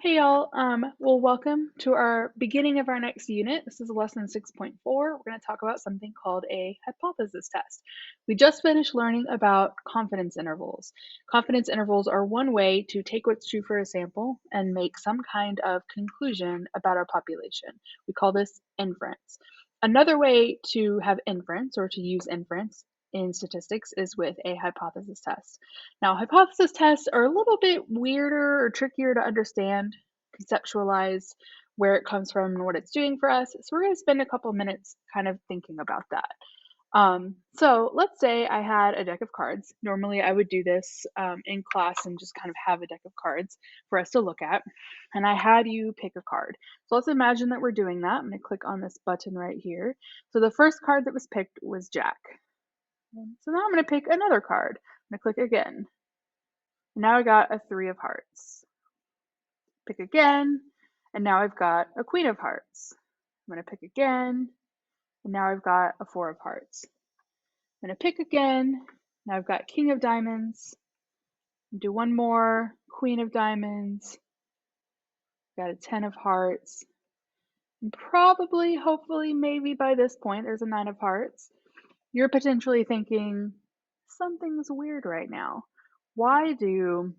Hey y'all, well, welcome to our beginning of our next unit. This is lesson 6.4. We're going to talk about something called a hypothesis test. We just finished learning about confidence intervals. Confidence intervals are one way to take what's true for a sample and make some kind of conclusion about our population. We call this inference. Another way to have inference or to use inference in statistics is with a hypothesis test. Now, hypothesis tests are a little bit weirder or trickier to understand, conceptualize where it comes from and what it's doing for us. So we're going to spend a couple minutes kind of thinking about that. So let's say I had a deck of cards. Normally I would do this in class and just kind of have a deck of cards for us to look at. And I had you pick a card. So let's imagine that we're doing that. I'm going to click on this button right here. So the first card that was picked was Jack. So now I'm going to pick another card. I'm going to click again. Now I got a 3 of hearts. Pick again, and now I've got a Queen of hearts. I'm going to pick again, and now I've got a 4 of hearts. I'm going to pick again, now I've got King of diamonds. Do one more, Queen of diamonds. Got a 10 of hearts. And probably, hopefully, maybe by this point, there's a 9 of hearts. You're potentially thinking, something's weird right now. Why do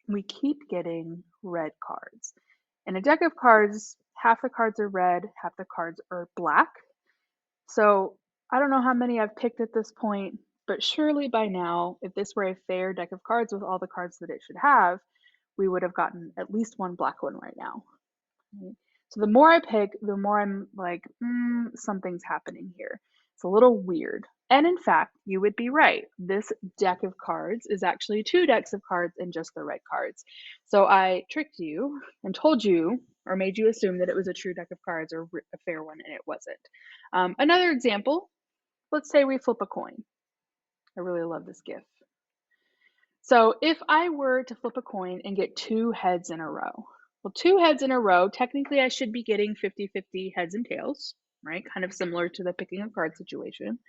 we keep getting red cards? In a deck of cards, half the cards are red, half the cards are black. So I don't know how many I've picked at this point, but surely by now, if this were a fair deck of cards with all the cards that it should have, we would have gotten at least one black one right now. So the more I pick, the more I'm like, something's happening here. It's a little weird. And in fact, you would be right. This deck of cards is actually 2 decks of cards and just the red cards. So I tricked you and told you or made you assume that it was a true deck of cards or a fair one, and it wasn't. Another example, let's say we flip a coin. I really love this GIF. So if I were to flip a coin and get 2 heads in a row, well, 2 heads in a row, technically I should be getting 50-50 heads and tails, right? Kind of similar to the picking a card situation.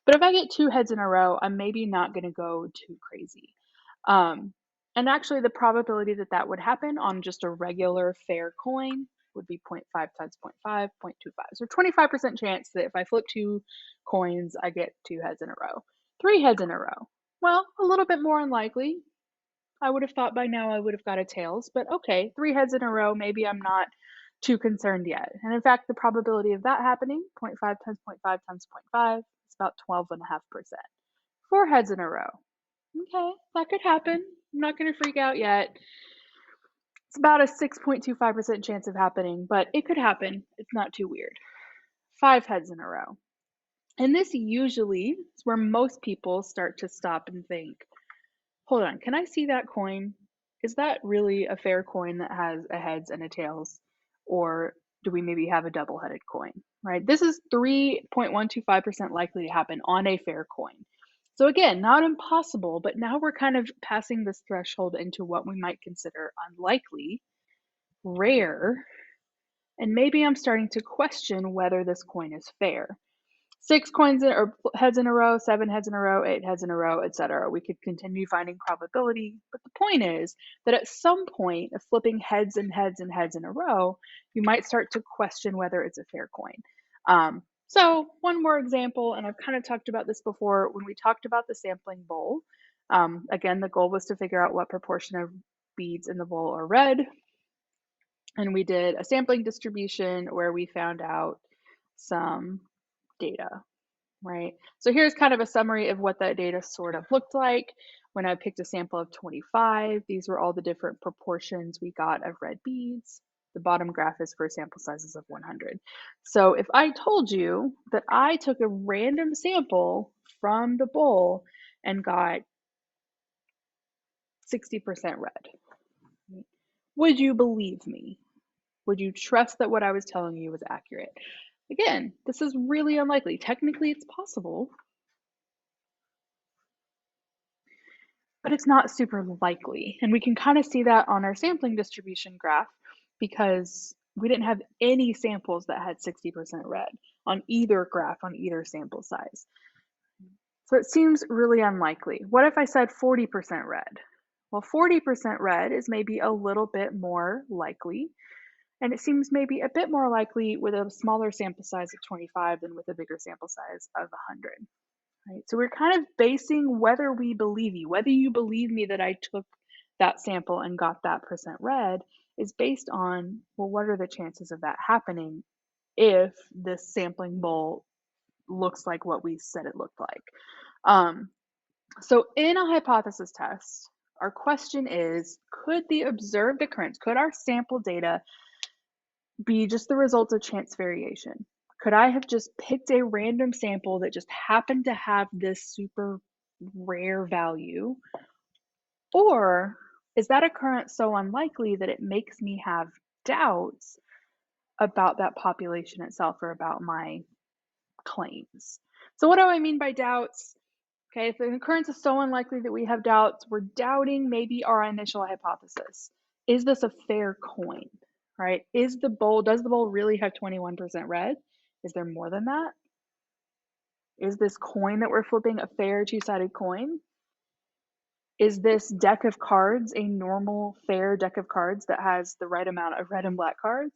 But if I get 2 heads in a row, I'm maybe not going to go too crazy. And actually, the probability that that would happen on just a regular fair coin would be 0.5 times 0.5, 0.25. So 25% chance that if I flip 2 coins, I get 2 heads in a row. 3 heads in a row. Well, a little bit more unlikely. I would have thought by now I would have got a tails, but okay, 3 heads in a row, maybe I'm not too concerned yet. And in fact, the probability of that happening, 0.5 times 0.5 times 0.5, is about 12.5%. 4 heads in a row. Okay, that could happen. I'm not going to freak out yet. It's about a 6.25% chance of happening, but it could happen. It's not too weird. 5 heads in a row. And this usually is where most people start to stop and think, hold on, can I see that coin? Is that really a fair coin that has a heads and a tails? Or do we maybe have a double-headed coin, right? This is 3.125% likely to happen on a fair coin. So again, not impossible, but now we're kind of passing this threshold into what we might consider unlikely, rare, and maybe I'm starting to question whether this coin is fair. 6 coins or heads in a row, 7 heads in a row, 8 heads in a row, etc. We could continue finding probability, but the point is that at some point of flipping heads and heads and heads in a row, you might start to question whether it's a fair coin. So one more example, and I've kind of talked about this before when we talked about the sampling bowl. Again, the goal was to figure out what proportion of beads in the bowl are red. And we did a sampling distribution where we found out some data, right? So here's kind of a summary of what that data sort of looked like. When I picked a sample of 25, these were all the different proportions we got of red beads. The bottom graph is for sample sizes of 100. So if I told you that I took a random sample from the bowl and got 60% red, would you believe me? Would you trust that what I was telling you was accurate? Again, this is really unlikely. Technically, it's possible, but it's not super likely. And we can kind of see that on our sampling distribution graph because we didn't have any samples that had 60% red on either graph, on either sample size. So it seems really unlikely. What if I said 40% red? Well, 40% red is maybe a little bit more likely, and it seems maybe a bit more likely with a smaller sample size of 25 than with a bigger sample size of 100. Right? So we're kind of basing whether we believe you, whether you believe me that I took that sample and got that percent red is based on, well, what are the chances of that happening if this sampling bowl looks like what we said it looked like. So in a hypothesis test, our question is, could the observed occurrence, could our sample data be just the result of chance variation? Could I have just picked a random sample that just happened to have this super rare value? Or is that occurrence so unlikely that it makes me have doubts about that population itself or about my claims? So what do I mean by doubts? Okay, if the occurrence is so unlikely that we have doubts, we're doubting maybe our initial hypothesis. Is this a fair coin, right? Does the bowl really have 21% red? Is there more than that? Is this coin that we're flipping a fair two-sided coin? Is this deck of cards a normal, fair deck of cards that has the right amount of red and black cards?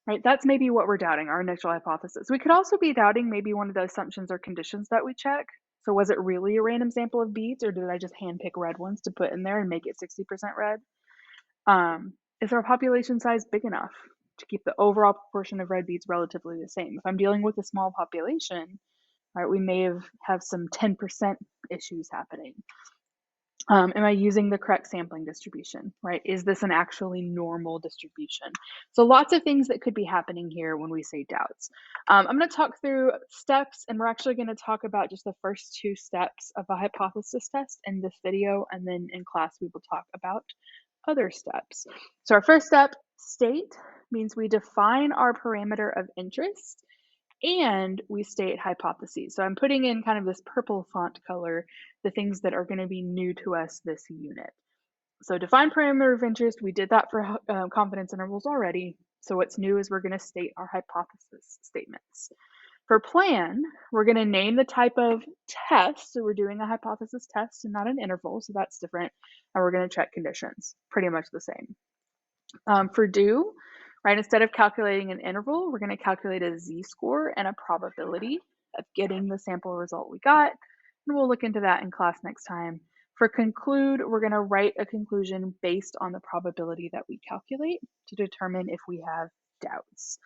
Right, that's maybe what we're doubting, our initial hypothesis. We could also be doubting maybe one of the assumptions or conditions that we check. So was it really a random sample of beads, or did I just handpick red ones to put in there and make it 60% red? Is our population size big enough to keep the overall proportion of red beads relatively the same? If I'm dealing with a small population, right, we may have some 10% issues happening. Am I using the correct sampling distribution, right? Is this an actually normal distribution? So lots of things that could be happening here when we say doubts. I'm going to talk through steps, and we're actually going to talk about just the first two steps of a hypothesis test in this video, and then in class we will talk about other steps. So our first step, state, means we define our parameter of interest and we state hypotheses. So I'm putting in kind of this purple font color, the things that are going to be new to us this unit. So define parameter of interest, we did that for confidence intervals already. So what's new is we're going to state our hypothesis statements. For plan, we're going to name the type of test. So we're doing a hypothesis test and not an interval, so that's different. And we're going to check conditions, pretty much the same. For do, right, instead of calculating an interval, we're going to calculate a z-score and a probability of getting the sample result we got. And we'll look into that in class next time. For conclude, we're going to write a conclusion based on the probability that we calculate to determine if we have doubts.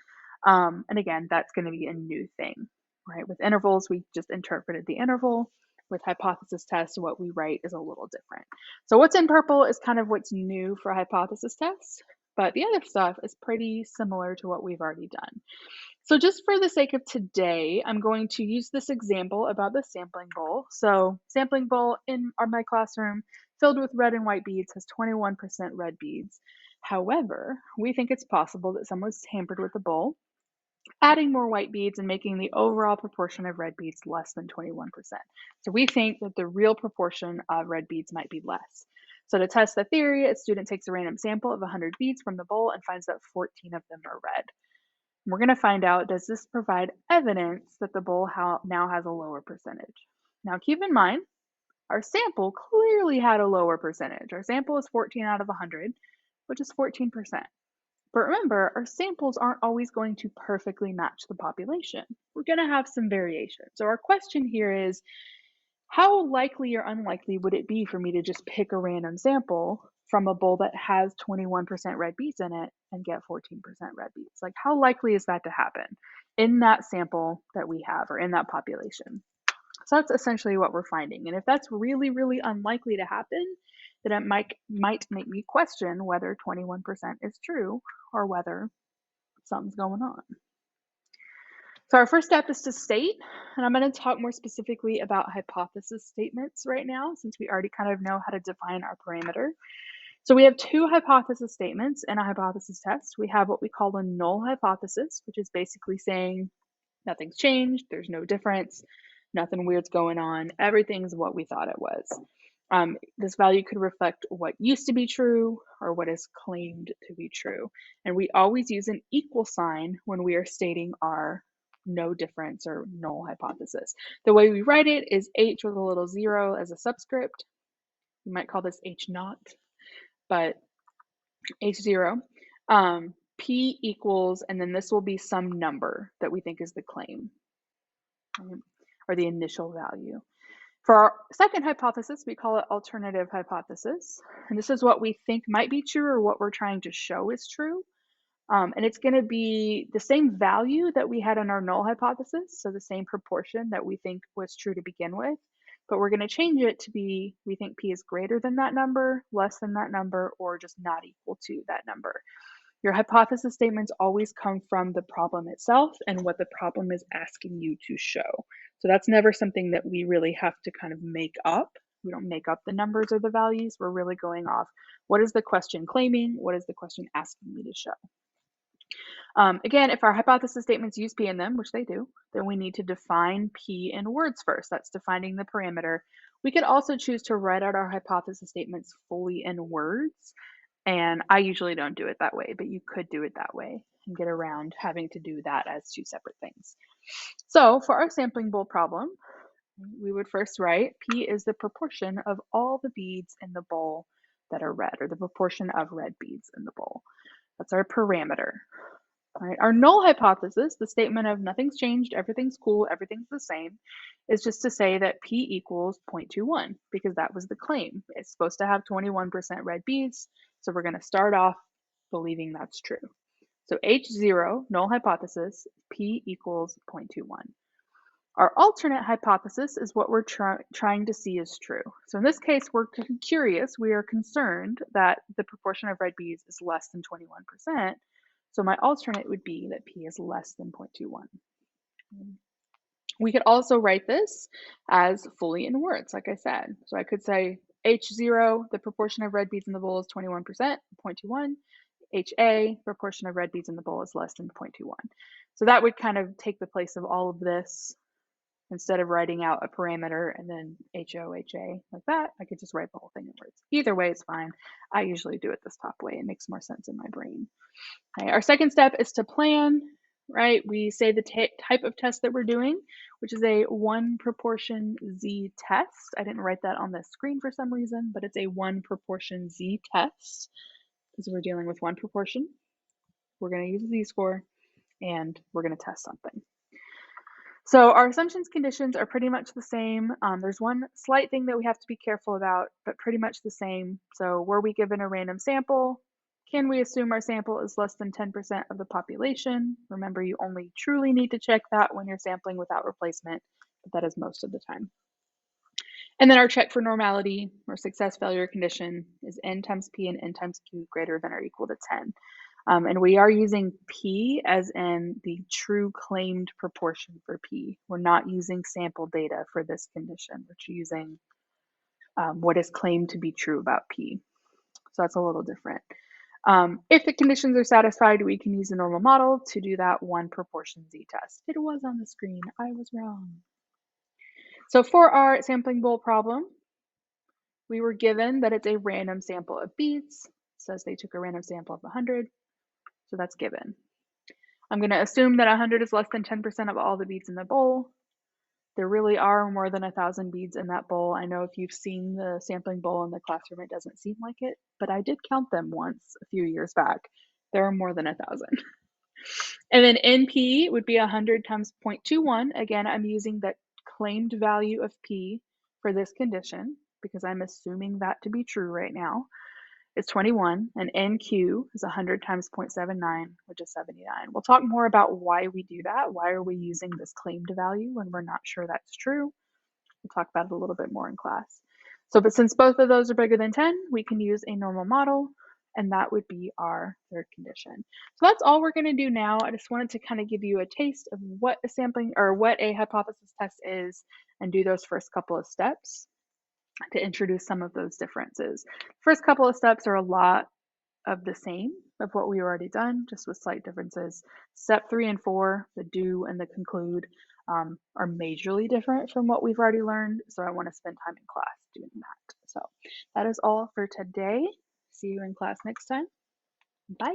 And again, that's going to be a new thing, right? With intervals, we just interpreted the interval. With hypothesis tests, what we write is a little different. So what's in purple is kind of what's new for hypothesis tests, but the other stuff is pretty similar to what we've already done. So just for the sake of today, I'm going to use this example about the sampling bowl. So sampling bowl in my classroom filled with red and white beads has 21% red beads. However, we think it's possible that someone's tampered with the bowl, adding more white beads and making the overall proportion of red beads less than 21%. So we think that the real proportion of red beads might be less. So to test the theory, a student takes a random sample of 100 beads from the bowl and finds that 14 of them are red. And we're going to find out, does this provide evidence that the bowl now has a lower percentage? Now keep in mind, our sample clearly had a lower percentage. Our sample is 14 out of 100, which is 14%. But remember, our samples aren't always going to perfectly match the population. We're going to have some variation. So our question here is, how likely or unlikely would it be for me to just pick a random sample from a bowl that has 21% red beads in it and get 14% red beads? Like, how likely is that to happen in that sample that we have or in that population? So that's essentially what we're finding. And if that's really, really unlikely to happen, then it might make me question whether 21% is true or whether something's going on. So our first step is to state, and I'm going to talk more specifically about hypothesis statements right now, since we already kind of know how to define our parameter. So we have two hypothesis statements in a hypothesis test. We have what we call a null hypothesis, which is basically saying nothing's changed, there's no difference, nothing weird's going on, everything's what we thought it was. This value could reflect what used to be true or what is claimed to be true. And we always use an equal sign when we are stating our no difference or null hypothesis. The way we write it is H with a little 0 as a subscript, We might call this H naught, but H0. P equals, and then this will be some number that we think is the claim, right? Or the initial value. For our second hypothesis, we call it alternative hypothesis. And this is what we think might be true or what we're trying to show is true. And it's going to be the same value that we had in our null hypothesis, so the same proportion that we think was true to begin with, but we're going to change it to be we think P is greater than that number, less than that number, or just not equal to that number. Your hypothesis statements always come from the problem itself and what the problem is asking you to show. So that's never something that we really have to kind of make up. We don't make up the numbers or the values. We're really going off what is the question claiming, what is the question asking me to show. Again, if our hypothesis statements use P in them, which they do, then we need to define P in words first. That's defining the parameter. We could also choose to write out our hypothesis statements fully in words. And I usually don't do it that way, but you could do it that way and get around having to do that as two separate things. So for our sampling bowl problem, we would first write P is the proportion of all the beads in the bowl that are red, or the proportion of red beads in the bowl. That's our parameter. All right. Our null hypothesis, the statement of nothing's changed, everything's cool, everything's the same, is just to say that P equals 0.21 because that was the claim. It's supposed to have 21% red beads, so we're going to start off believing that's true. So H0, null hypothesis, P equals 0.21. Our alternate hypothesis is what we're trying to see is true. So in this case, we're curious, we are concerned that the proportion of red beads is less than 21%. So my alternate would be that P is less than 0.21. We could also write this as fully in words, like I said. So I could say H0, the proportion of red beads in the bowl is 21%, 0.21. HA, proportion of red beads in the bowl is less than 0.21. So that would kind of take the place of all of this. Instead of writing out a parameter and then HO, HA like that, I could just write the whole thing in words. Either way is fine. I usually do it this top way. It makes more sense in my brain. Okay, our second step is to plan, right? We say the type of test that we're doing, which is a 1 proportion Z test. I didn't write that on the screen for some reason, but it's a 1 proportion Z test because we're dealing with 1 proportion. We're going to use a Z-score and we're going to test something. So our assumptions conditions are pretty much the same. There's one slight thing that we have to be careful about, but pretty much the same. So were we given a random sample? Can we assume our sample is less than 10% of the population? Remember, you only truly need to check that when you're sampling without replacement, but that is most of the time. And then our check for normality or success failure condition is n times p and n times q greater than or equal to 10. And we are using P as in the true claimed proportion for P. We're not using sample data for this condition. We're using what is claimed to be true about P. So that's a little different. If the conditions are satisfied, we can use a normal model to do that 1 proportion Z test. It was on the screen. I was wrong. So for our sampling bowl problem, we were given that it's a random sample of beads. It says they took a random sample of 100. So that's given. I'm going to assume that 100 is less than 10% of all the beads in the bowl. There really are more than 1,000 beads in that bowl. I know if you've seen the sampling bowl in the classroom, it doesn't seem like it, but I did count them once a few years back. There are more than 1,000. And then NP would be 100 times 0.21. Again, I'm using that claimed value of P for this condition because I'm assuming that to be true right now. Is 21, and NQ is 100 times 0.79, which is 79. We'll talk more about why we do that. Why are we using this claimed value when we're not sure that's true? We'll talk about it a little bit more in class. So, but since both of those are bigger than 10, we can use a normal model, and that would be our third condition. So that's all we're going to do now. I just wanted to kind of give you a taste of what a sampling or what a hypothesis test is and do those first couple of steps to introduce some of those differences. First couple of steps are a lot of the same of what we already done, just with slight differences. Step 3 and 4, the do and the conclude, are majorly different from what we've already learned, so I want to spend time in class doing that. So that is all for today. See you in class next time. Bye.